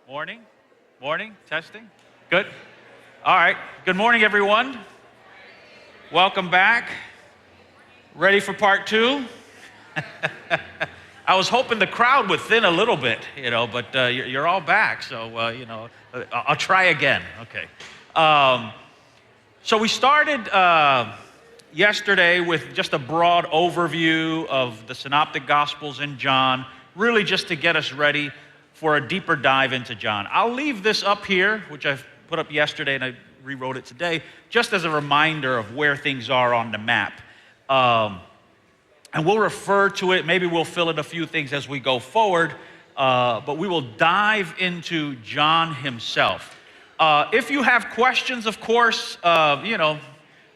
Morning? Morning? Testing? Good? All right. Good morning, everyone. Welcome back. Ready for part two? I was hoping the crowd would thin a little bit, but you're all back, so, I'll try again. Okay. So we started yesterday with just a broad overview of the Synoptic Gospels in John, really just to get us ready for a deeper dive into John. I'll leave this up here, which I've put up yesterday and I rewrote it today, just as a reminder of where things are on the map. And we'll refer to it, maybe we'll fill in a few things as we go forward, but we will dive into John himself. If you have questions, of course,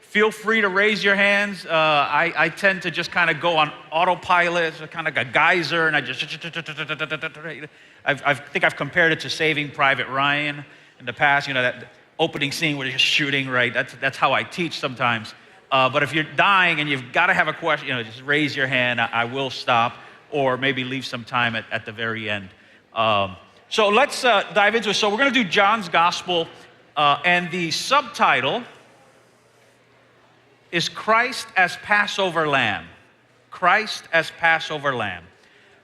feel free to raise your hands. I tend to just kind of go on autopilot, kind of like a geyser, and I just, I think I've compared it to Saving Private Ryan in the past, that opening scene where you're just shooting, right? That's how I teach sometimes. But if you're dying and you've got to have a question, just raise your hand. I will stop, or maybe leave some time at the very end. So let's dive into it. So we're going to do John's Gospel, and the subtitle is Christ as Passover Lamb. Christ as Passover Lamb.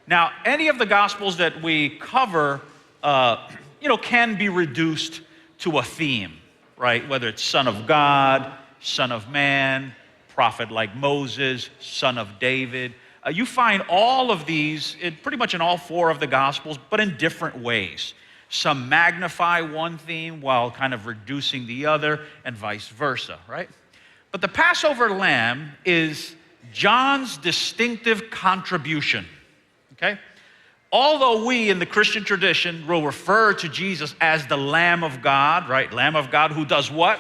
Now, any of the Gospels that we cover, can be reduced to a theme, right? Whether it's Son of God, Son of Man, prophet like Moses, Son of David. You find all of these pretty much in all four of the Gospels, but in different ways. Some magnify one theme while kind of reducing the other, and vice versa, right? But the Passover lamb is John's distinctive contribution, okay? Although we in the Christian tradition will refer to Jesus as the Lamb of God, right? Lamb of God who does what?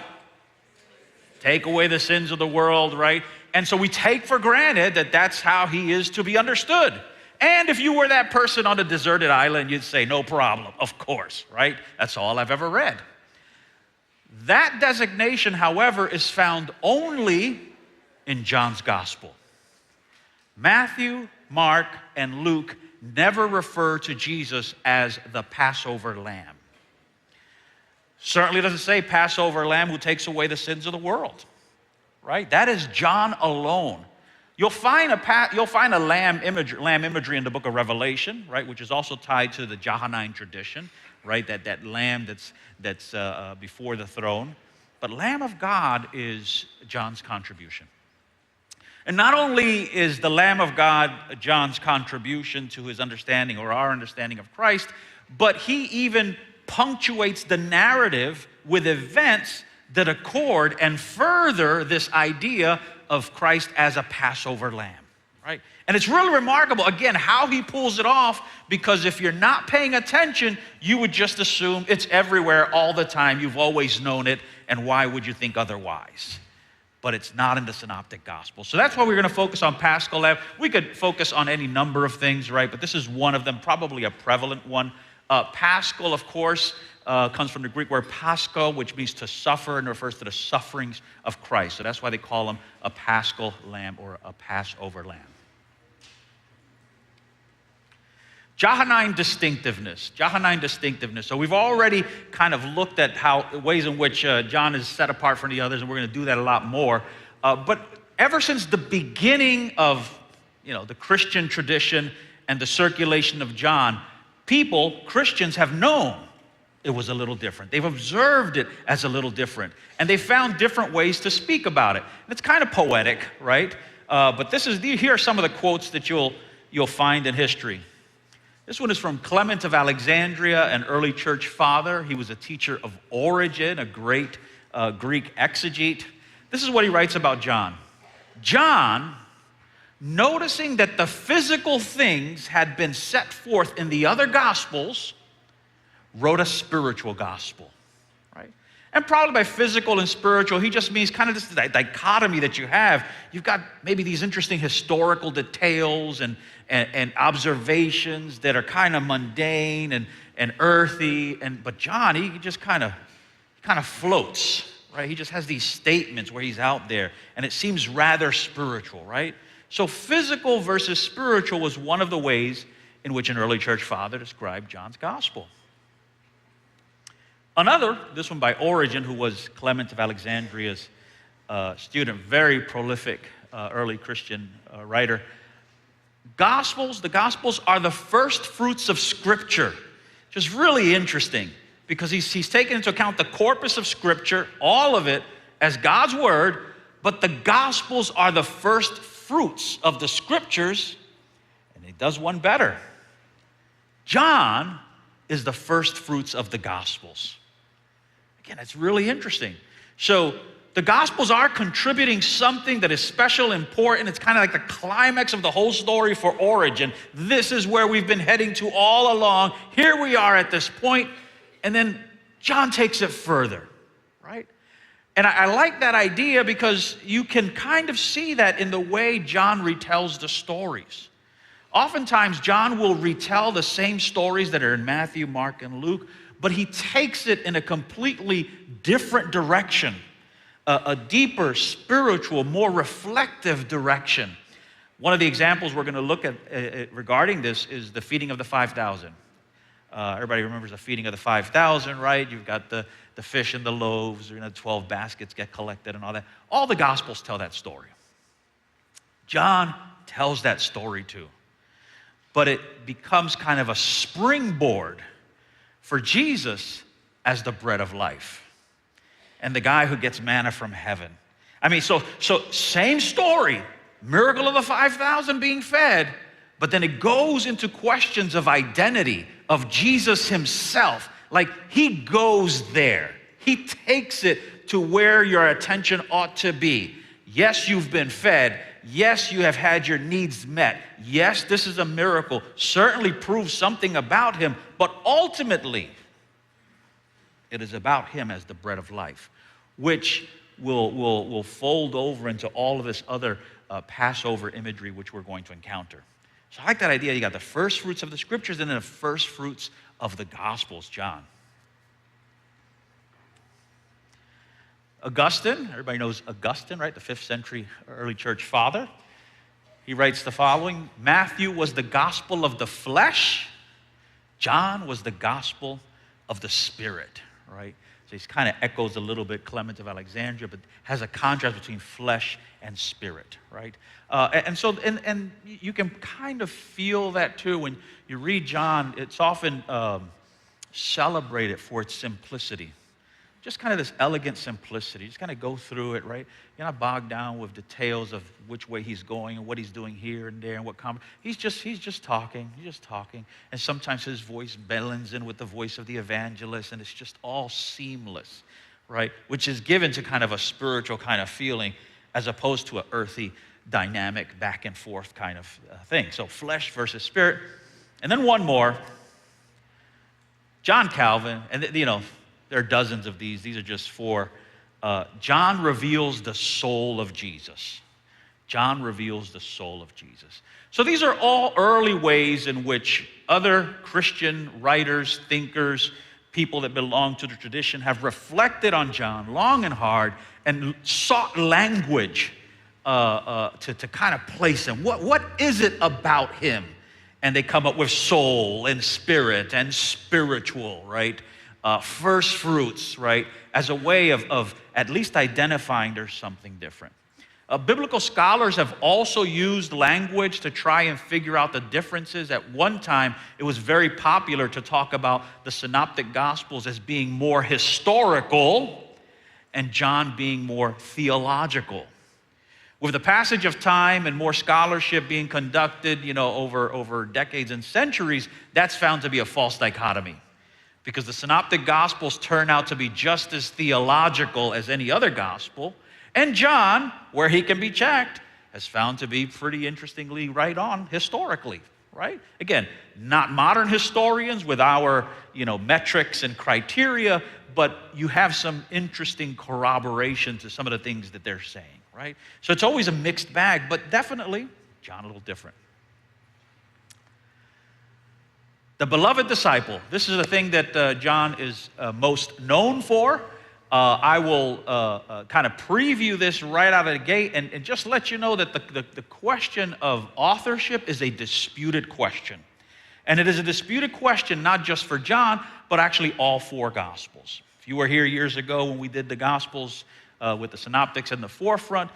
Take away the sins of the world, right? And so we take for granted that that's how he is to be understood. And if you were that person on a deserted island, you'd say, no problem, of course, right? That's all I've ever read. That designation, however, is found only in John's Gospel. Matthew, Mark, and Luke never refer to Jesus as the Passover Lamb. Certainly doesn't say Passover Lamb who takes away the sins of the world, right? That is John alone. You'll find a lamb imagery in the book of Revelation, right, which is also tied to the Johannine tradition, right? That lamb that's before the throne. But Lamb of God is John's contribution. And not only is the Lamb of God John's contribution to his understanding or our understanding of Christ, but he even punctuates the narrative with events that accord and further this idea of Christ as a Passover lamb, right? And it's really remarkable, again, how he pulls it off, because if you're not paying attention, you would just assume it's everywhere all the time. You've always known it, and why would you think otherwise? But it's not in the Synoptic Gospel. So that's why we're going to focus on Paschal Lamb. We could focus on any number of things, right? But this is one of them, probably a prevalent one. Paschal, of course, comes from the Greek word Paschal, which means to suffer, and refers to the sufferings of Christ. So that's why they call him a Paschal Lamb or a Passover Lamb. Johannine distinctiveness. So we've already kind of looked at ways in which John is set apart from the others, and we're going to do that a lot more. But ever since the beginning of the Christian tradition and the circulation of John, Christians have known it was a little different. They've observed it as a little different, and they found different ways to speak about it. And it's kind of poetic, right? But here are some of the quotes that you'll find in history. This one is from Clement of Alexandria, an early church father. He was a teacher of Origen, a great Greek exegete. This is what he writes about John. John, noticing that the physical things had been set forth in the other Gospels, wrote a spiritual gospel, right? And probably by physical and spiritual, he just means kind of this dichotomy that you have. You've got maybe these interesting historical details and observations that are kind of mundane and earthy, but John, he just kind of floats, right? He just has these statements where he's out there, and it seems rather spiritual, right? So physical versus spiritual was one of the ways in which an early church father described John's gospel. Another, this one by Origen, who was Clement of Alexandria's student, very prolific early Christian writer. The Gospels are the first fruits of Scripture, which is really interesting because he's taken into account the corpus of Scripture, all of it, as God's Word, but the Gospels are the first fruits of the Scriptures, and he does one better. John is the first fruits of the Gospels. Again, it's really interesting. So the Gospels are contributing something that is special, important. It's kind of like the climax of the whole story for Origen. This is where we've been heading to all along. Here we are at this point, and then John takes it further, right? And I like that idea because you can kind of see that in the way John retells the stories. Oftentimes, John will retell the same stories that are in Matthew, Mark, and Luke, but he takes it in a completely different direction, a deeper, spiritual, more reflective direction. One of the examples we're going to look at regarding this is the feeding of the 5,000. Everybody remembers the feeding of the 5,000, right? You've got the fish and the loaves, 12 baskets get collected and all that. All the Gospels tell that story. John tells that story too. But it becomes kind of a springboard for Jesus as the bread of life and the guy who gets manna from heaven. I mean, so same story, miracle of the 5,000 being fed, but then it goes into questions of identity, of Jesus himself. Like he goes there. He takes it to where your attention ought to be. Yes, you've been fed. Yes, you have had your needs met. Yes, this is a miracle. Certainly proves something about him, but ultimately, it is about him as the bread of life, which will fold over into all of this other Passover imagery which we're going to encounter. So I like that idea. You got the first fruits of the Scriptures and then the first fruits of the Gospels, John. Augustine, everybody knows Augustine, right? The 5th century early church father. He writes the following: Matthew was the gospel of the flesh. John was the gospel of the spirit, right? So he kind of echoes a little bit Clement of Alexandria, but has a contrast between flesh and spirit, right? And you can kind of feel that too when you read John. It's often celebrated for its simplicity. Just kind of this elegant simplicity. Just kind of go through it, right? You're not bogged down with details of which way he's going and what he's doing here and there and what comment. He's just talking. He's just talking. And sometimes his voice blends in with the voice of the evangelist, and it's just all seamless, right? Which is given to kind of a spiritual kind of feeling as opposed to an earthy, dynamic, back and forth kind of thing. So flesh versus spirit. And then one more. John Calvin, and there are dozens of these. These are just 4. John reveals the soul of Jesus. John reveals the soul of Jesus. So these are all early ways in which other Christian writers, thinkers, people that belong to the tradition have reflected on John long and hard and sought language to kind of place him. What is it about him? And they come up with soul and spirit and spiritual, right? First fruits, right, as a way of at least identifying there's something different. Biblical scholars have also used language to try and figure out the differences. At one time, it was very popular to talk about the Synoptic Gospels as being more historical and John being more theological. With the passage of time and more scholarship being conducted, over decades and centuries, that's found to be a false dichotomy. Because the Synoptic Gospels turn out to be just as theological as any other gospel. And John, where he can be checked, has found to be pretty interestingly right on historically, right? Again, not modern historians with our, metrics and criteria, but you have some interesting corroboration to some of the things that they're saying, right? So it's always a mixed bag, but definitely John a little different. The beloved disciple. This is the thing that John is most known for. I will kind of preview this right out of the gate and just let you know that the question of authorship is a disputed question. And it is a disputed question not just for John, but actually all 4 Gospels. If you were here years ago when we did the Gospels with the synoptics in the forefront,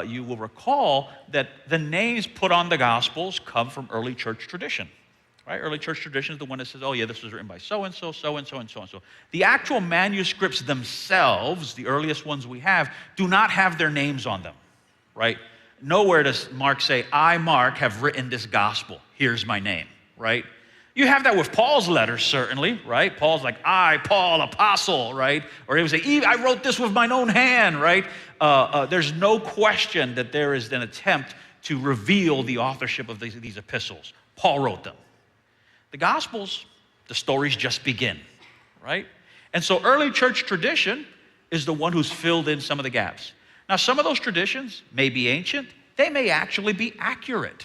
you will recall that the names put on the Gospels come from early church tradition. Right? Early church tradition is the one that says, oh yeah, this was written by so-and-so, so-and-so, and so-and-so. The actual manuscripts themselves, the earliest ones we have, do not have their names on them, right? Nowhere does Mark say, I, Mark, have written this gospel. Here's my name, right? You have that with Paul's letters, certainly, right? Paul's like, I, Paul, apostle, right? Or he would say, I wrote this with mine own hand, right? There's no question that there is an attempt to reveal the authorship of these epistles. Paul wrote them. The Gospels, the stories just begin, right? And so early church tradition is the one who's filled in some of the gaps. Now, some of those traditions may be ancient. They may actually be accurate.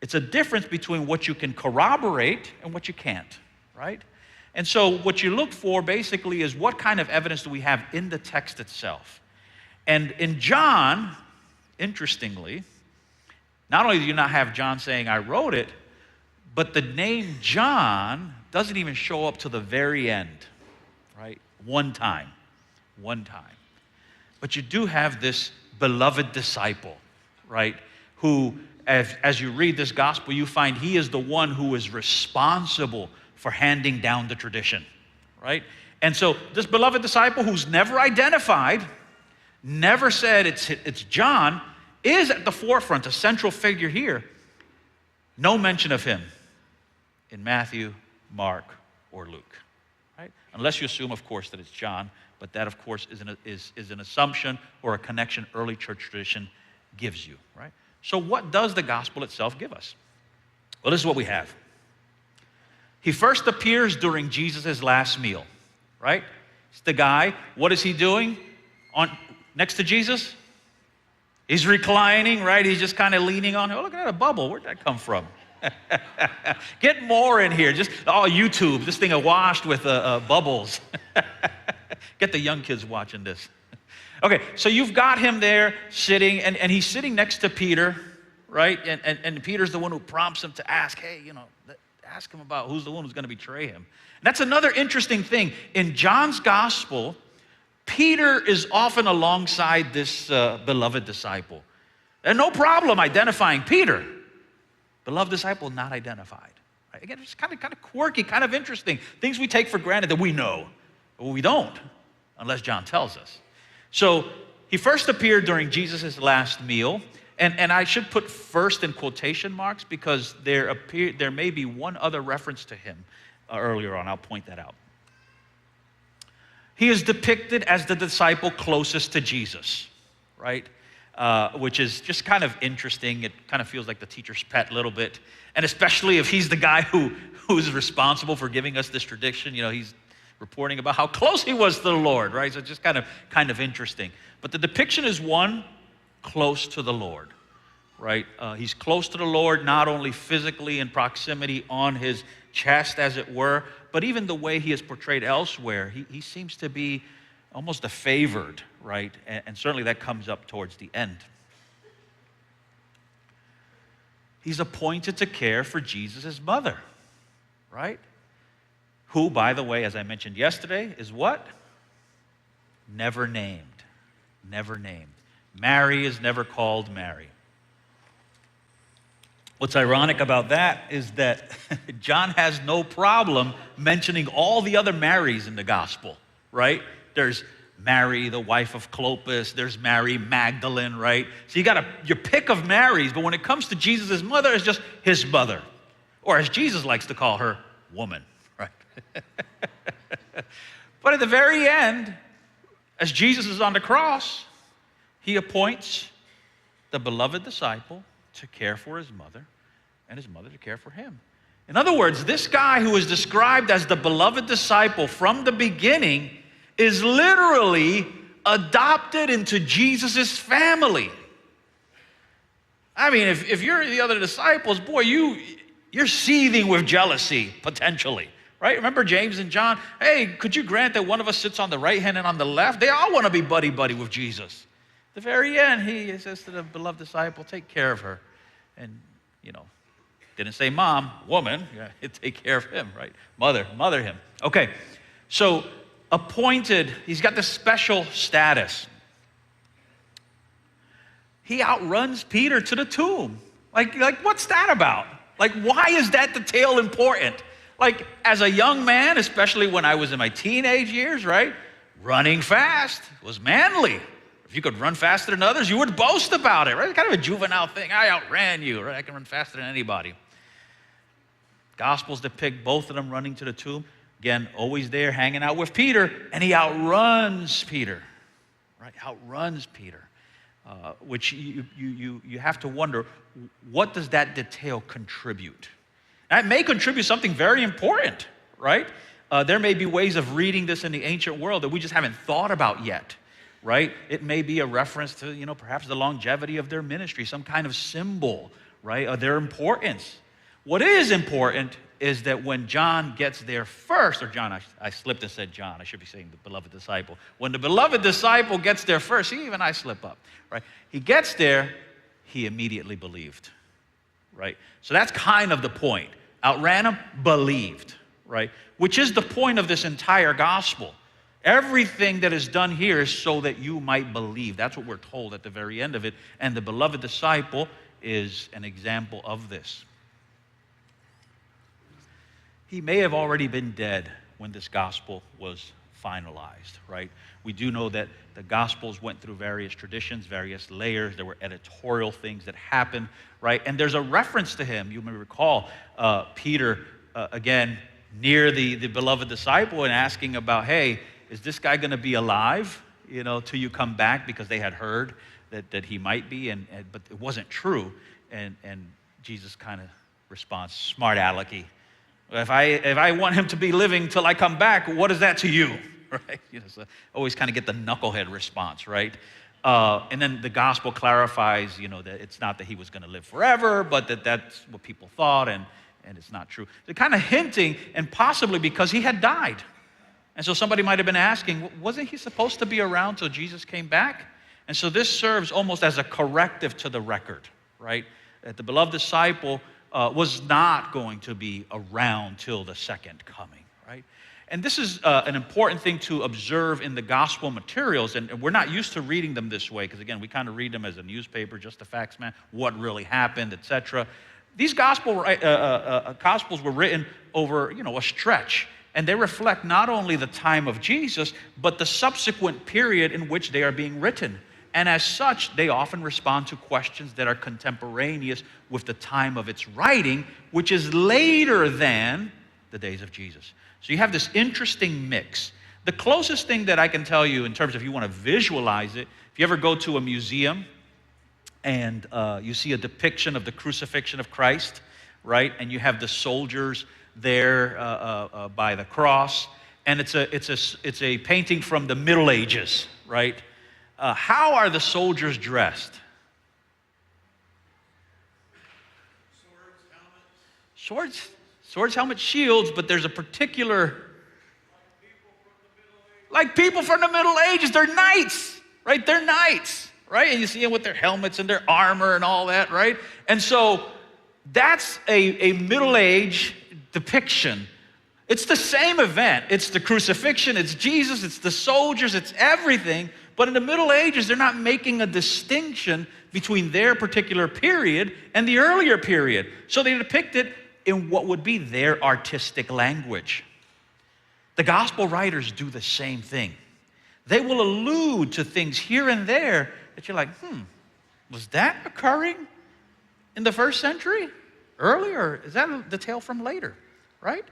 It's a difference between what you can corroborate and what you can't, right? And so what you look for basically is what kind of evidence do we have in the text itself. And in John, interestingly, not only do you not have John saying, I wrote it, but the name John doesn't even show up to the very end, right? One time. But you do have this beloved disciple, right? Who, as you read this gospel, you find he is the one who is responsible for handing down the tradition, right? And so this beloved disciple who's never identified, never said it's John, is at the forefront, a central figure here. No mention of him in Matthew, Mark, or Luke, right? Unless you assume, of course, that it's John, but that, of course, is an assumption or a connection early church tradition gives you, right? So what does the gospel itself give us? Well, this is what we have. He first appears during Jesus' last meal, right? It's the guy, what is he doing next to Jesus? He's reclining, right? He's just kind of leaning on, oh, look at that bubble. Where'd that come from? Get more in here. Just, YouTube, this thing awash with bubbles. Get the young kids watching this. Okay, so you've got him there sitting, and he's sitting next to Peter, right? And Peter's the one who prompts him to ask, hey, ask him about who's the one who's going to betray him. And that's another interesting thing. In John's gospel, Peter is often alongside this beloved disciple. And no problem identifying Peter. Beloved disciple not identified. Right? Again, it's kind of quirky, kind of interesting. Things we take for granted that we know, but we don't, unless John tells us. So he first appeared during Jesus' last meal, and I should put first in quotation marks because there may be one other reference to him earlier on. I'll point that out. He is depicted as the disciple closest to Jesus, right? Which is just kind of interesting. It kind of feels like the teacher's pet a little bit. And especially if he's the guy who's responsible for giving us this tradition. He's reporting about how close he was to the Lord, right? So it's just kind of interesting. But the depiction is one close to the Lord, right? He's close to the Lord, not only physically in proximity on his chest, as it were, but even the way he is portrayed elsewhere. He seems to be almost a favored, right? And certainly that comes up towards the end. He's appointed to care for Jesus' mother, right? Who, by the way, as I mentioned yesterday, is what? Never named. Never named. Mary is never called Mary. What's ironic about that is that John has no problem mentioning all the other Marys in the gospel, right? There's Mary, the wife of Clopas. There's Mary Magdalene, right? So you got your pick of Marys, but when it comes to Jesus' mother, it's just his mother. Or as Jesus likes to call her, woman, right? But at the very end, as Jesus is on the cross, he appoints the beloved disciple to care for his mother and his mother to care for him. In other words, this guy who is described as the beloved disciple from the beginning is literally adopted into Jesus' family. I mean, if you're the other disciples, boy, you're seething with jealousy, potentially, right? Remember James and John? Hey, could you grant that one of us sits on the right hand and on the left? They all want to be buddy-buddy with Jesus. At the very end, he says to the beloved disciple, take care of her. And, didn't say mom, woman, take care of him, right? Mother him. Okay, so appointed, he's got this special status. He outruns Peter to the tomb. Like what's that about? Like, why is that detail important? Like, as a young man, especially when I was in my teenage years, right? Running fast was manly. If you could run faster than others, you would boast about it, right? It's kind of a juvenile thing. I outran you, right? I can run faster than anybody. Gospels depict both of them running to the tomb. Again, always there hanging out with Peter, and he outruns Peter, right? Outruns Peter, which you have to wonder, what does that detail contribute? That may contribute something very important, right? There may be ways of reading this in the ancient world that we just haven't thought about yet, right? It may be a reference to, perhaps the longevity of their ministry, some kind of symbol, right, of their importance. What is important is that when John gets there first, or John, I slipped and said John, I should be saying the beloved disciple. When the beloved disciple gets there first, even I slip up, right? He gets there, he immediately believed, right? So that's kind of the point. Outran him, believed, right? Which is the point of this entire gospel. Everything that is done here is so that you might believe. That's what we're told at the very end of it. And the beloved disciple is an example of this. He may have already been dead when this gospel was finalized, right? We do know that the Gospels went through various traditions, various layers. There were editorial things that happened, right? And there's a reference to him. You may recall Peter, again, near the beloved disciple and asking about, hey, is this guy going to be alive, till you come back? Because they had heard that he might be, but it wasn't true. And Jesus kind of responds, smart alecky. If I want him to be living till I come back, what is that to you? Right? So always kind of get the knucklehead response, right? And then the gospel clarifies, that it's not that he was going to live forever, but that's what people thought, and it's not true. They're kind of hinting, and possibly because he had died. And so somebody might have been asking, wasn't he supposed to be around till Jesus came back? And so this serves almost as a corrective to the record, right? That the beloved disciple was not going to be around till the second coming, right? And this is an important thing to observe in the gospel materials, and we're not used to reading them this way, because again, we kind of read them as a newspaper, just the facts, man, what really happened, etc. These gospels were written over, a stretch, and they reflect not only the time of Jesus, but the subsequent period in which they are being written. And as such, they often respond to questions that are contemporaneous with the time of its writing, which is later than the days of Jesus. So you have this interesting mix. The closest thing that I can tell you in terms of if you want to visualize it, if you ever go to a museum and you see a depiction of the crucifixion of Christ, right? And you have the soldiers there by the cross, and it's a painting from the Middle Ages, right? How are the soldiers dressed? Swords, helmets, shields, but there's a particular... Like people from the Middle Ages, they're knights, right? They're knights, right? And you see them with their helmets and their armor and all that, right? And so that's a Middle Age depiction. It's the same event. It's the crucifixion, it's Jesus, it's the soldiers, it's everything. But in the Middle Ages, they're not making a distinction between their particular period and the earlier period. So they depict it in what would be their artistic language. The gospel writers do the same thing. They will allude to things here and there that you're like, was that occurring in the first century? Earlier? Is that a detail from later? Right?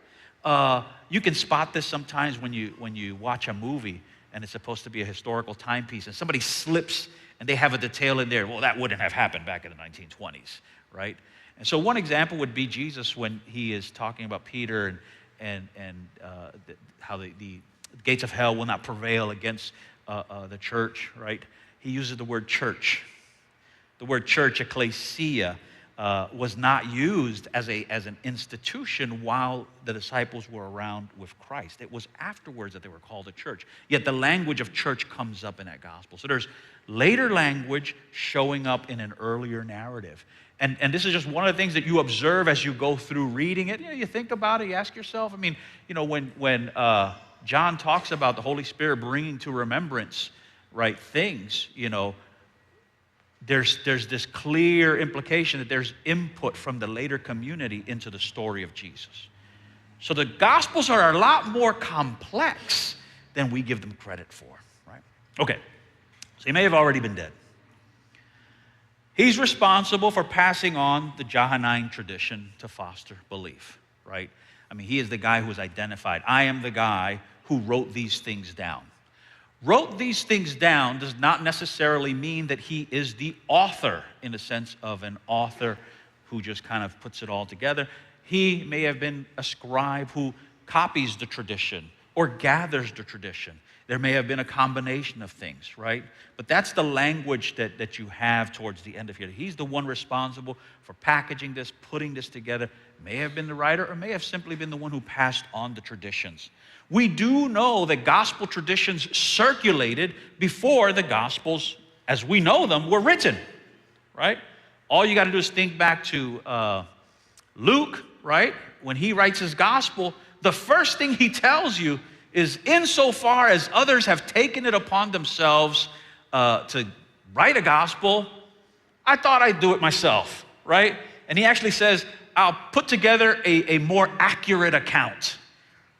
You can spot this sometimes when you watch a movie and it's supposed to be a historical timepiece, and somebody slips and they have a detail in there. Well, that wouldn't have happened back in the 1920s, right? And so one example would be Jesus when he is talking about Peter and how the gates of hell will not prevail against the church, right? He uses the word church. The word church, ecclesia, was not used as an institution while the disciples were around with Christ. It was afterwards that they were called a church. Yet the language of church comes up in that gospel. So there's later language showing up in an earlier narrative. And this is just one of the things that you observe as you go through reading it. You think about it, you ask yourself, when John talks about the Holy Spirit bringing to remembrance, right, things, there's this clear implication that there's input from the later community into the story of Jesus. So the Gospels are a lot more complex than we give them credit for, right? Okay, so he may have already been dead. He's responsible for passing on the Johannine tradition to foster belief, right? I mean, he is the guy who was identified. I am the guy who wrote these things down. Wrote these things down does not necessarily mean that he is the author in the sense of an author who just kind of puts it all together. He may have been a scribe who copies the tradition or gathers the tradition. There may have been a combination of things, right? But that's the language that you have towards the end of here. He's the one responsible for packaging this, putting this together. May have been the writer or may have simply been the one who passed on the traditions. We do know that gospel traditions circulated before the Gospels, as we know them, were written, right? All you got to do is think back to Luke, right? When he writes his gospel, the first thing he tells you is, insofar as others have taken it upon themselves to write a gospel, I thought I'd do it myself, right? And he actually says, I'll put together a more accurate account,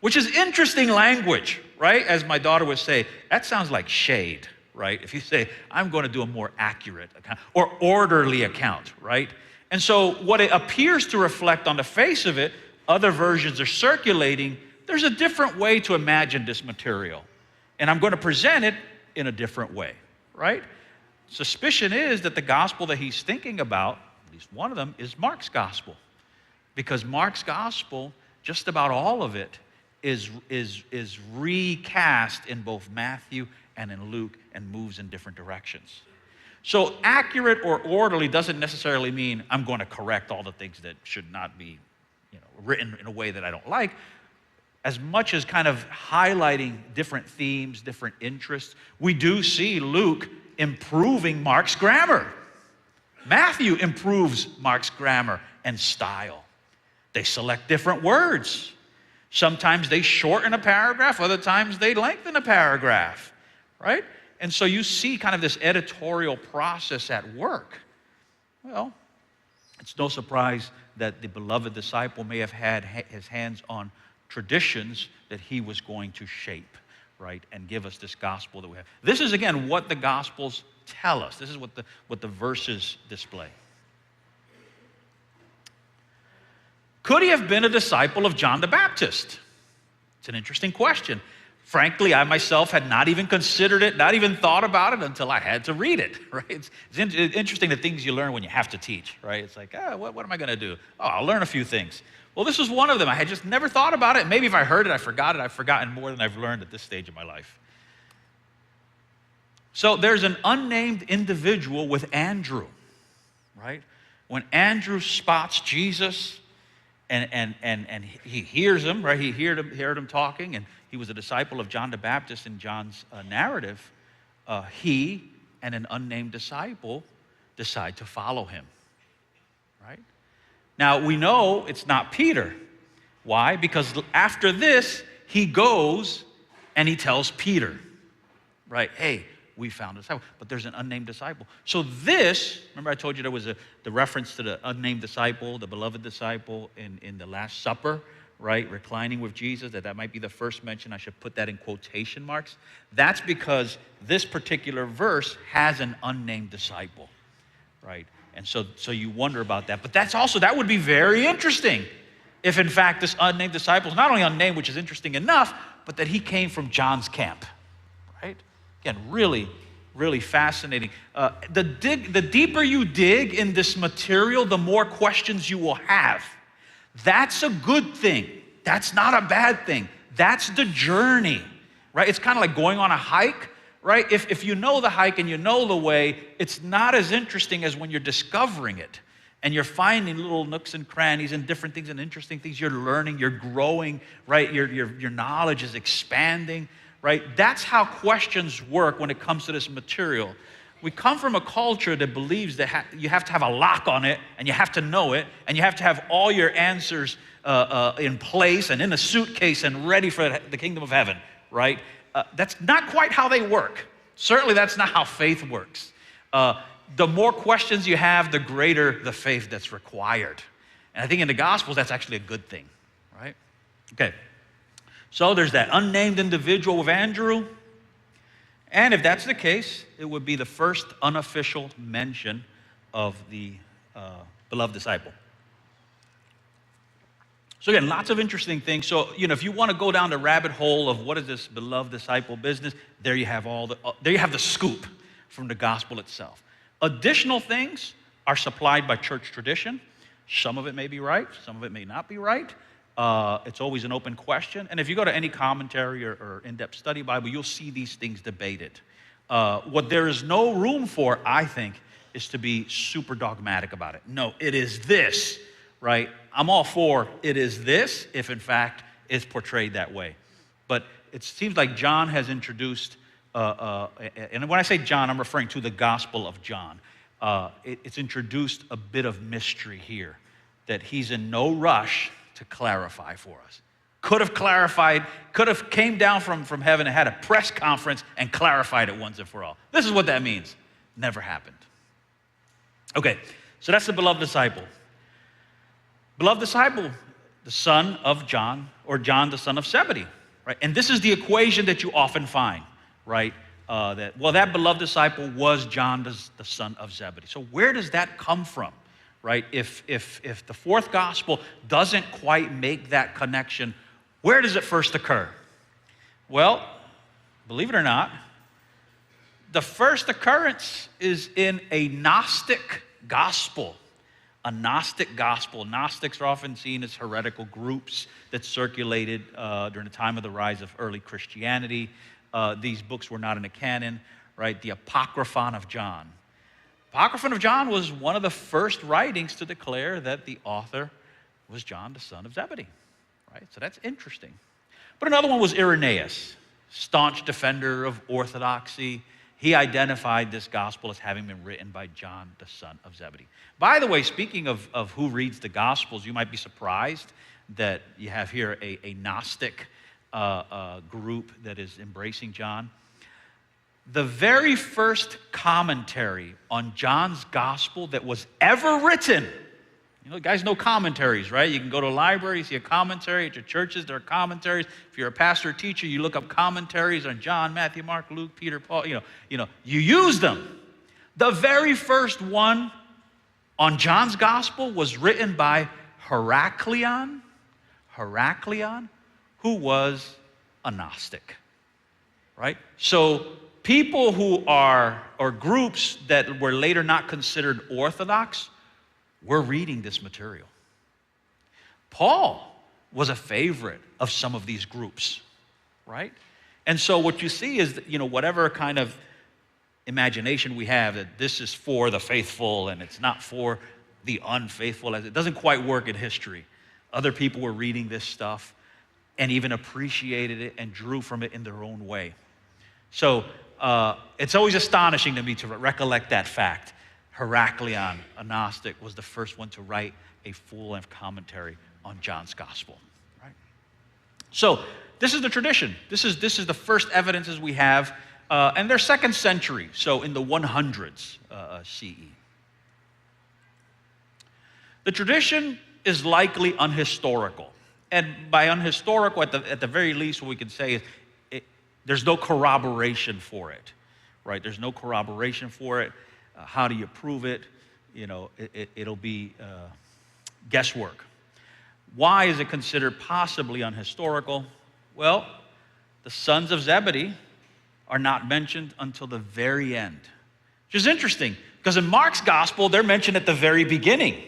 which is interesting language, right? As my daughter would say, that sounds like shade, right? If you say, I'm going to do a more accurate account or orderly account, right? And so what it appears to reflect on the face of it, other versions are circulating, there's a different way to imagine this material. And I'm going to present it in a different way, right? Suspicion is that the gospel that he's thinking about, at least one of them, is Mark's gospel. Because Mark's gospel, just about all of it, is recast in both Matthew and in Luke and moves in different directions. So accurate or orderly doesn't necessarily mean I'm going to correct all the things that should not be written in a way that I don't like, as much as kind of highlighting different themes, different interests. We do see Luke improving Mark's grammar. Matthew improves Mark's grammar and style. They select different words. Sometimes they shorten a paragraph, other times they lengthen a paragraph, right? And so you see kind of this editorial process at work. Well, it's no surprise that the beloved disciple may have had his hands on traditions that he was going to shape, right, and give us this gospel that we have. This is, again, what the Gospels tell us. This is what the verses display. Could he have been a disciple of John the Baptist? It's an interesting question. Frankly, I myself had not even considered it, not even thought about it until I had to read it, right? It's interesting the things you learn when you have to teach, right? It's like, what am I going to do? Oh, I'll learn a few things. Well, this was one of them. I had just never thought about it. Maybe if I heard it, I forgot it. I've forgotten more than I've learned at this stage of my life. So there's an unnamed individual with Andrew, right? When Andrew spots Jesus and he hears him, right? He heard him talking, and he was a disciple of John the Baptist in John's narrative. He and an unnamed disciple decide to follow him, right? Now, we know it's not Peter. Why? Because after this, he goes and he tells Peter, right? Hey, we found a disciple. But there's an unnamed disciple. So this, remember I told you there was the reference to the unnamed disciple, the beloved disciple in the Last Supper, right? Reclining with Jesus, that might be the first mention. I should put that in quotation marks. That's because this particular verse has an unnamed disciple, right? And so you wonder about that. But that would be very interesting if in fact this unnamed disciple is not only unnamed, which is interesting enough, but that he came from John's camp, right? Again, really, really fascinating. The deeper you dig in this material, the more questions you will have. That's a good thing. That's not a bad thing. That's the journey, right? It's kind of like going on a hike, right? If you know the hike and you know the way, it's not as interesting as when you're discovering it and you're finding little nooks and crannies and different things and interesting things. You're learning, you're growing, right? Your knowledge is expanding, right? That's how questions work when it comes to this material. We come from a culture that believes that you have to have a lock on it, and you have to know it, and you have to have all your answers in place and in a suitcase and ready for the kingdom of heaven, right? That's not quite how they work. Certainly that's not how faith works. The more questions you have, the greater the faith that's required. And I think in the Gospels, that's actually a good thing, right? Okay, so there's that unnamed individual with Andrew. And if that's the case, it would be the first unofficial mention of the beloved disciple. So again, lots of interesting things. So, if you want to go down the rabbit hole of what is this beloved disciple business, there you have there you have the scoop from the gospel itself. Additional things are supplied by church tradition. Some of it may be right, some of it may not be right. It's always an open question. And if you go to any commentary or in-depth study Bible, you'll see these things debated. What there is no room for, I think, is to be super dogmatic about it. No, it is this, right? I'm all for it is this, if in fact it's portrayed that way. But it seems like John has introduced, and when I say John, I'm referring to the Gospel of John. It's introduced a bit of mystery here, that he's in no rush to clarify for us. Could have clarified, could have came down from heaven and had a press conference and clarified it once and for all. This is what that means. Never happened. Okay, so that's the beloved disciple. Beloved disciple, the son of John, or John the son of Zebedee, right? And this is the equation that you often find, right? That beloved disciple was John the son of Zebedee. So where does that come from, right? If the fourth gospel doesn't quite make that connection, where does it first occur? Well, believe it or not, the first occurrence is in a Gnostic gospel. A Gnostic gospel. Gnostics are often seen as heretical groups that circulated during the time of the rise of early Christianity. These books were not in the canon, right? The Apocryphon of John. Apocryphon of John was one of the first writings to declare that the author was John, the son of Zebedee, right? So that's interesting. But another one was Irenaeus, staunch defender of orthodoxy. He identified this gospel as having been written by John, the son of Zebedee. By the way, speaking of who reads the Gospels, you might be surprised that you have here a Gnostic group that is embracing John. The very first commentary on John's Gospel that was ever written, you guys know commentaries, right? You can go to a library, see a commentary. At your churches, there are commentaries. If you're a pastor or teacher, you look up commentaries on John, Matthew, Mark, Luke, Peter, Paul. You use them. The very first one on John's Gospel was written by Heraclian, who was a Gnostic, right? So people who are, or groups that were later not considered orthodox, we're reading this material. Paul was a favorite of some of these groups, right? And so what you see is, whatever kind of imagination we have that this is for the faithful and it's not for the unfaithful, as it doesn't quite work in history. Other people were reading this stuff and even appreciated it and drew from it in their own way. So it's always astonishing to me to recollect that fact. Heraclian, a Gnostic, was the first one to write a full-length commentary on John's Gospel. Right? So this is the tradition. This is the first evidences we have, and they're 2nd century, so in the 100s CE. The tradition is likely unhistorical, and by unhistorical, at the very least, what we can say is there's no corroboration for it. Right? There's no corroboration for it. How do you prove it? It'll be guesswork. Why is it considered possibly unhistorical? Well, the sons of Zebedee are not mentioned until the very end, which is interesting because in Mark's gospel, they're mentioned at the very beginning,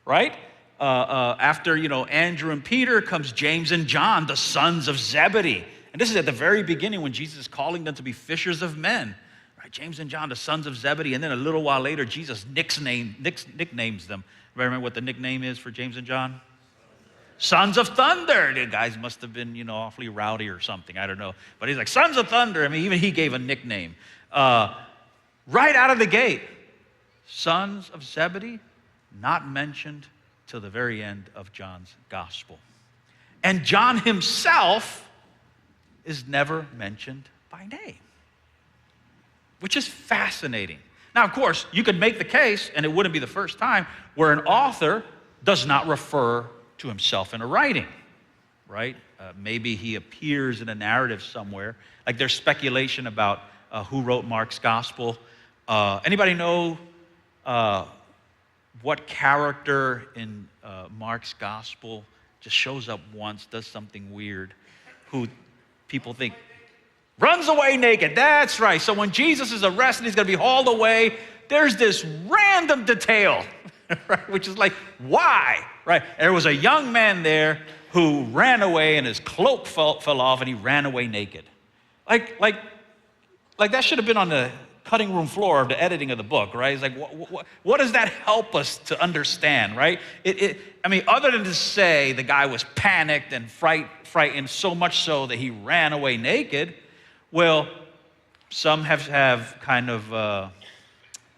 right? After, Andrew and Peter comes James and John, the sons of Zebedee. And this is at the very beginning when Jesus is calling them to be fishers of men. James and John, the sons of Zebedee, and then a little while later, Jesus nicknames them. Remember what the nickname is for James and John? Sons of Thunder. The guys must have been, awfully rowdy or something. I don't know. But he's like, Sons of Thunder. I mean, even he gave a nickname. Right out of the gate, sons of Zebedee, not mentioned till the very end of John's gospel. And John himself is never mentioned by name, which is fascinating. Now, of course, you could make the case, and it wouldn't be the first time, where an author does not refer to himself in a writing, right? Maybe he appears in a narrative somewhere. Like there's speculation about who wrote Mark's gospel. Anybody know what character in Mark's gospel just shows up once, does something weird, who people think runs away naked? That's right. So when Jesus is arrested, he's going to be hauled away. There's this random detail, right? Which is like, why? Right? There was a young man there who ran away and his cloak fell off and he ran away naked. Like that should have been on the cutting room floor of the editing of the book, right? It's like, what does that help us to understand, right? I mean, other than to say the guy was panicked and frightened so much so that he ran away naked, well, some have kind of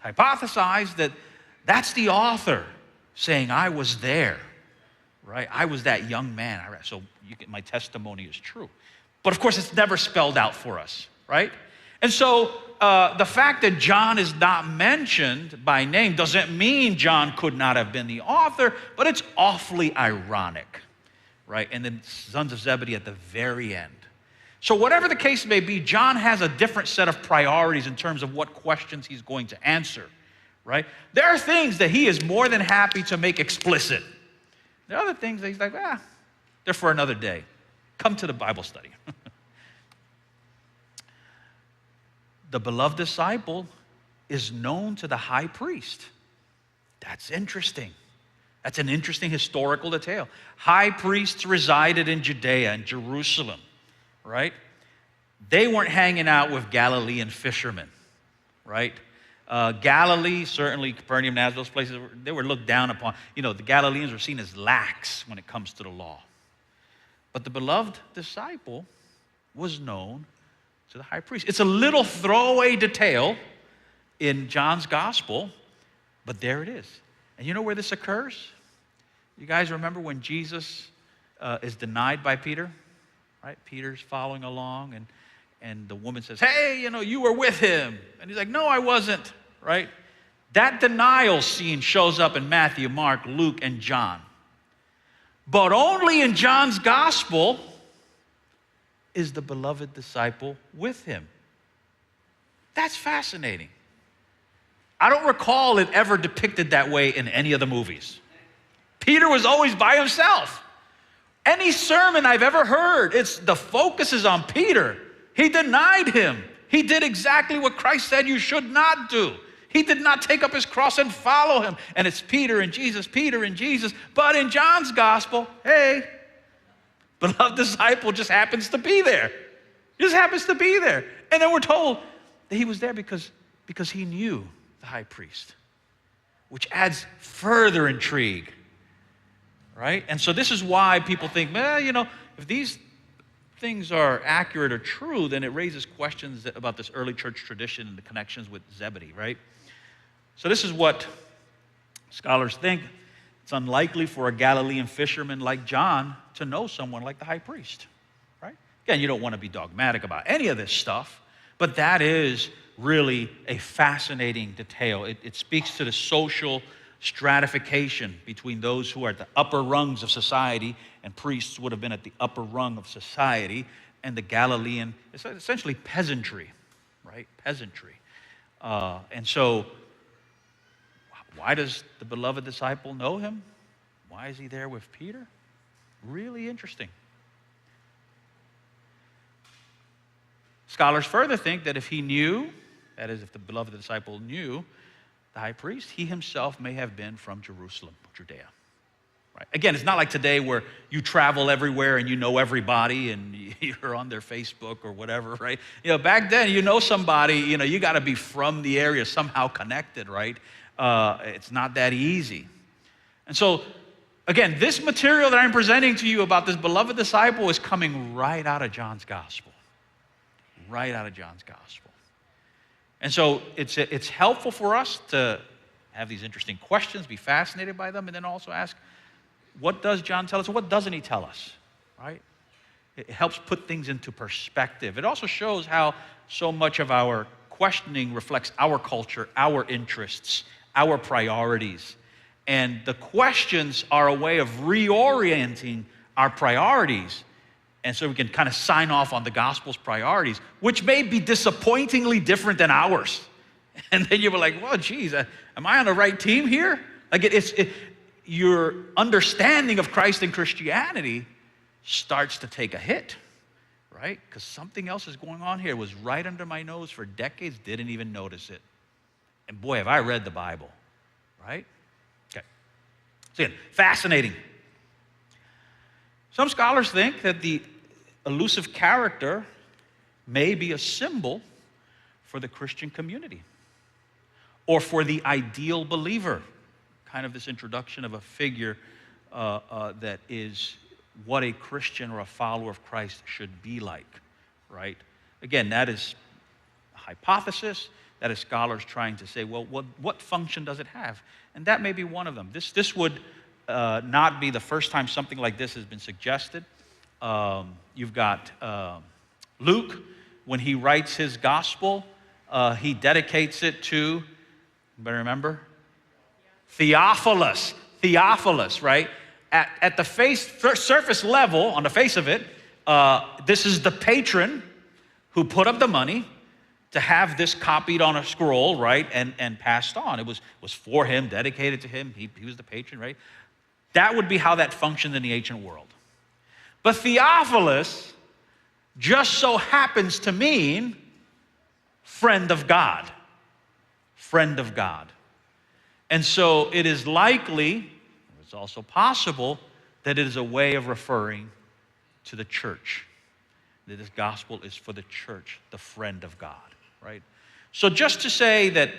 hypothesized that that's the author saying, I was there, right? I was that young man. So my testimony is true. But of course, it's never spelled out for us, right? And so the fact that John is not mentioned by name doesn't mean John could not have been the author, but it's awfully ironic, right? And then sons of Zebedee at the very end. So whatever the case may be, John has a different set of priorities in terms of what questions he's going to answer, right? There are things that he is more than happy to make explicit. There are other things that he's like, they're for another day. Come to the Bible study. The beloved disciple is known to the high priest. That's interesting. That's an interesting historical detail. High priests resided in Judea and Jerusalem, right? They weren't hanging out with Galilean fishermen, right? Galilee, certainly Capernaum, Nazareth, those places, they were looked down upon. You know, the Galileans were seen as lax when it comes to the law. But the beloved disciple was known to the high priest. It's a little throwaway detail in John's gospel, but there it is. And you know where this occurs? You guys remember when Jesus is denied by Peter, right? Peter's following along, and the woman says, hey, you were with him. And he's like, no, I wasn't, right? That denial scene shows up in Matthew, Mark, Luke, and John. But only in John's gospel is the beloved disciple with him. That's fascinating. I don't recall it ever depicted that way in any of the movies. Peter was always by himself. Any sermon I've ever heard, the focus is on Peter. He denied him. He did exactly what Christ said you should not do. He did not take up his cross and follow him. And it's Peter and Jesus, Peter and Jesus. But in John's gospel, hey, beloved disciple just happens to be there. Just happens to be there. And then we're told that he was there because he knew the high priest, which adds further intrigue, right? And so this is why people think, if these things are accurate or true, then it raises questions about this early church tradition and the connections with Zebedee, right? So this is what scholars think. It's unlikely for a Galilean fisherman like John to know someone like the high priest, right? Again, you don't want to be dogmatic about any of this stuff, but that is really a fascinating detail. It speaks to the social stratification between those who are at the upper rungs of society, and priests would have been at the upper rung of society, and the Galilean, it's essentially peasantry, right? Peasantry. And so, why does the beloved disciple know him? Why is he there with Peter? Really interesting. Scholars further think that if he knew, that is, if the beloved disciple knew the high priest, he himself may have been from Jerusalem, Judea. Right? Again, it's not like today where you travel everywhere and you know everybody and you're on their Facebook or whatever, right? Back then, somebody, you got to be from the area, somehow connected, right? It's not that easy. And so, again, this material that I'm presenting to you about this beloved disciple is coming right out of John's gospel. Right out of John's gospel. And so it's helpful for us to have these interesting questions, be fascinated by them, and then also ask, what does John tell us, or what doesn't he tell us, right? It helps put things into perspective. It also shows how so much of our questioning reflects our culture, our interests, our priorities. And the questions are a way of reorienting our priorities. And so we can kind of sign off on the gospel's priorities, which may be disappointingly different than ours. And then you're like, well, geez, am I on the right team here? Like your understanding of Christ and Christianity starts to take a hit, right? Because something else is going on here. It was right under my nose for decades, didn't even notice it. And boy, have I read the Bible, right? Okay. So again, fascinating. Some scholars think that the elusive character may be a symbol for the Christian community or for the ideal believer. Kind of this introduction of a figure that is what a Christian or a follower of Christ should be like, right? Again, that is a hypothesis. That is scholars trying to say, well, what function does it have? And that may be one of them. This would not be the first time something like this has been suggested. You've got Luke, when he writes his gospel, he dedicates it to, anybody remember? Theophilus, right? At the surface level, on the face of it, this is the patron who put up the money to have this copied on a scroll, right, and passed on. It was for him, dedicated to him. He was the patron, right? That would be how that functioned in the ancient world. But Theophilus just so happens to mean friend of God. Friend of God. And so it is likely, it's also possible, that it is a way of referring to the church. That this gospel is for the church, the friend of God, right? So just to say that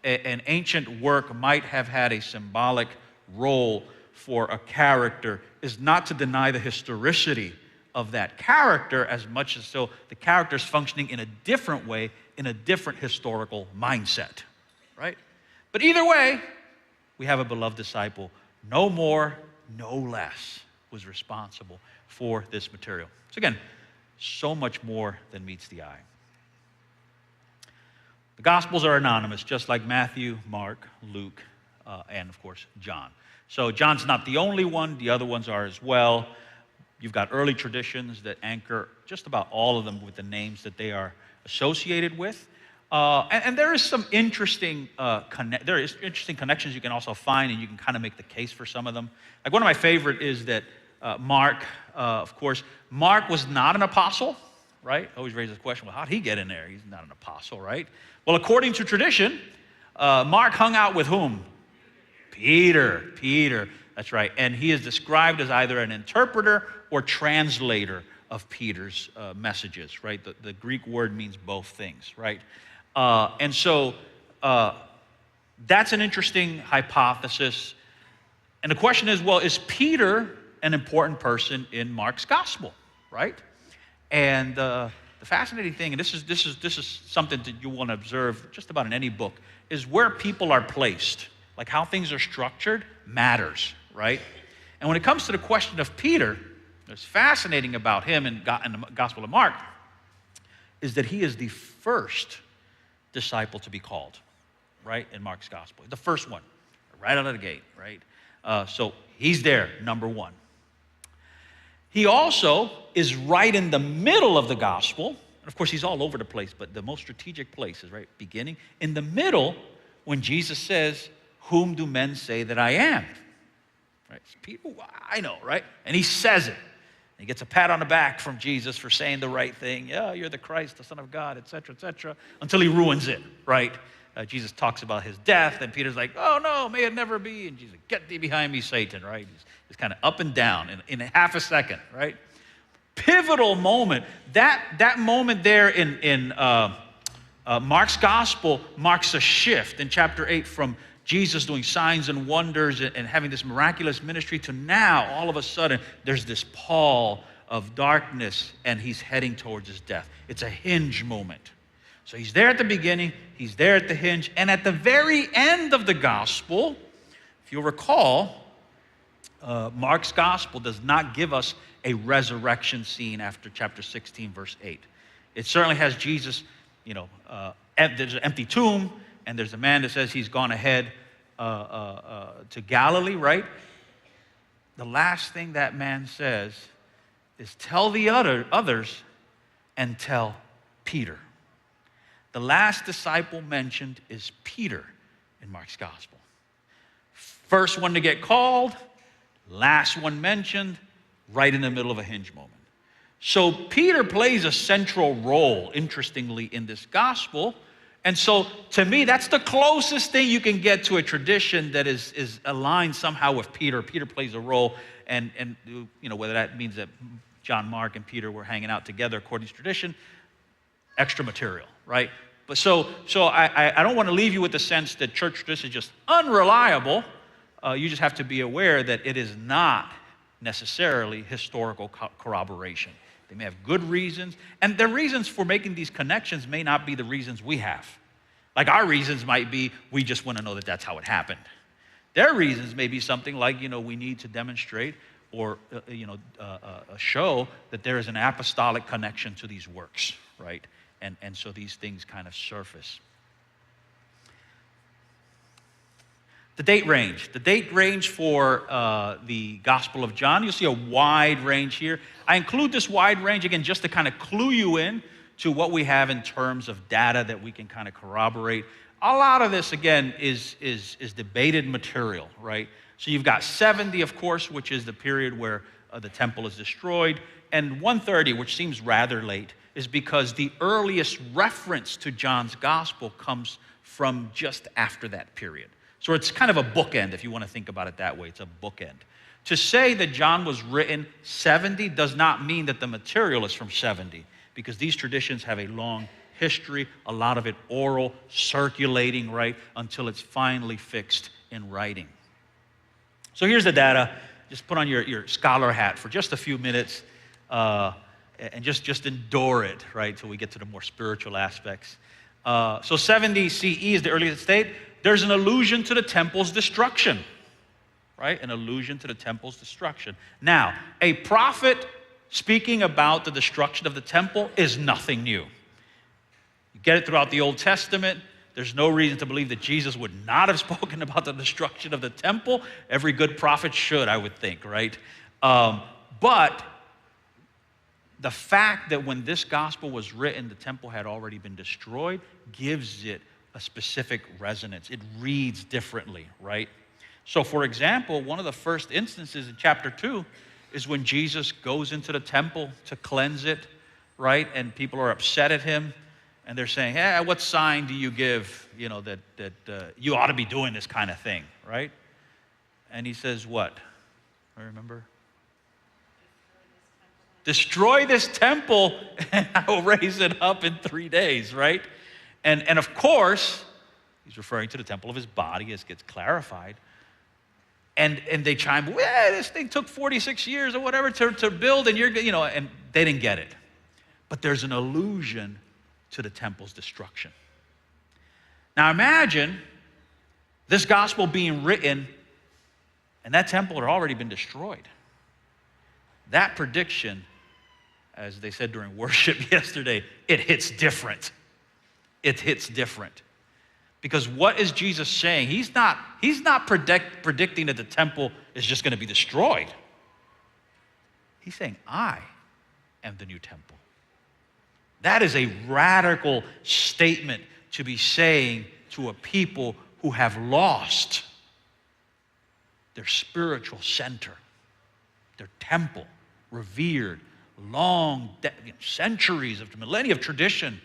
an ancient work might have had a symbolic role for a character is not to deny the historicity of that character as much as so the character is functioning in a different way, in a different historical mindset, right? But either way, we have a beloved disciple, no more, no less, who's responsible for this material. So again, so much more than meets the eye. The Gospels are anonymous, just like Matthew, Mark, Luke, and of course, John. So John's not the only one, the other ones are as well. You've got early traditions that anchor just about all of them with the names that they are associated with. And there is some interesting connections you can also find, and you can kind of make the case for some of them. Like one of my favorite is that Mark, of course, Mark was not an apostle, right? Always raises the question, well, how'd he get in there? He's not an apostle, right? Well, according to tradition, Mark hung out with whom? Peter, that's right. And he is described as either an interpreter or translator of Peter's messages, right? The Greek word means both things, right? And so that's an interesting hypothesis. And the question is, well, is Peter an important person in Mark's gospel, right? And the fascinating thing, and this is something that you want to observe just about in any book, is where people are placed, like how things are structured, matters, right? And when it comes to the question of Peter, what's fascinating about him in the Gospel of Mark is that he is the first disciple to be called, right, in Mark's gospel. The first one, right out of the gate, right? So he's there, number one. He also is right in the middle of the gospel. And of course, he's all over the place, but the most strategic place is right beginning. In the middle, when Jesus says, "Whom do men say that I am?" Right? People, I know, right? And he says it. He gets a pat on the back from Jesus for saying the right thing. Yeah, you're the Christ, the Son of God, etc., until he ruins it, right? Jesus talks about his death, and Peter's like, "Oh no, may it never be." And Jesus, "Get thee behind me, Satan," right? He's kind of up and down in half a second, right? Pivotal moment. That moment there in Mark's gospel marks a shift in chapter 8 from Jesus doing signs and wonders and having this miraculous ministry to now, all of a sudden, there's this pall of darkness and he's heading towards his death. It's a hinge moment. So he's there at the beginning, he's there at the hinge, and at the very end of the gospel, if you'll recall, Mark's gospel does not give us a resurrection scene after chapter 16, verse 8. It certainly has Jesus, there's an empty tomb, and there's a man that says he's gone ahead to Galilee, right? The last thing that man says is, tell the others and tell Peter. The last disciple mentioned is Peter in Mark's gospel. First one to get called, last one mentioned, right in the middle of a hinge moment. So Peter plays a central role, interestingly, in this gospel. And so, to me, that's the closest thing you can get to a tradition that is aligned somehow with Peter. Peter plays a role, and whether that means that John, Mark, and Peter were hanging out together according to tradition, extra material, right? But so I don't want to leave you with the sense that church tradition is just unreliable. You just have to be aware that it is not necessarily historical corroboration. They may have good reasons, and their reasons for making these connections may not be the reasons we have. Like our reasons might be, we just want to know that that's how it happened. Their reasons may be something like, we need to demonstrate or, show that there is an apostolic connection to these works, right? And so these things kind of surface. The date range. The date range for the Gospel of John, you'll see a wide range here. I include this wide range, again, just to kind of clue you in to what we have in terms of data that we can kind of corroborate. A lot of this, again, is debated material, right? So you've got 70, of course, which is the period where the temple is destroyed, and 130, which seems rather late, is because the earliest reference to John's Gospel comes from just after that period. So it's kind of a bookend, if you want to think about it that way. It's a bookend. To say that John was written 70 does not mean that the material is from 70, because these traditions have a long history, a lot of it oral, circulating, right, until it's finally fixed in writing. So here's the data. Just put on your scholar hat for just a few minutes and just endure it, right, till we get to the more spiritual aspects. So 70 CE is the earliest date. There's an allusion to the temple's destruction, right? An allusion to the temple's destruction. Now, a prophet speaking about the destruction of the temple is nothing new. You get it throughout the Old Testament. There's no reason to believe that Jesus would not have spoken about the destruction of the temple. Every good prophet should, I would think, right? But the fact that when this gospel was written, the temple had already been destroyed gives it a specific resonance. It reads differently, right? So, for example, one of the first instances in chapter 2 is when Jesus goes into the temple to cleanse it, right? And people are upset at him, and they're saying, hey, what sign do you give, that you ought to be doing this kind of thing, right? And he says what? I remember. Destroy this temple, and I will raise it up in 3 days, right? And of course, he's referring to the temple of his body, as gets clarified. And they chime, well, this thing took 46 years or whatever to build, and and they didn't get it. But there's an allusion to the temple's destruction. Now imagine this gospel being written, and that temple had already been destroyed. That prediction, as they said during worship yesterday, it hits different. It hits different. Because what is Jesus saying? He's not predicting that the temple is just going to be destroyed. He's saying, I am the new temple. That is a radical statement to be saying to a people who have lost their spiritual center, their temple, revered, centuries of millennia of tradition.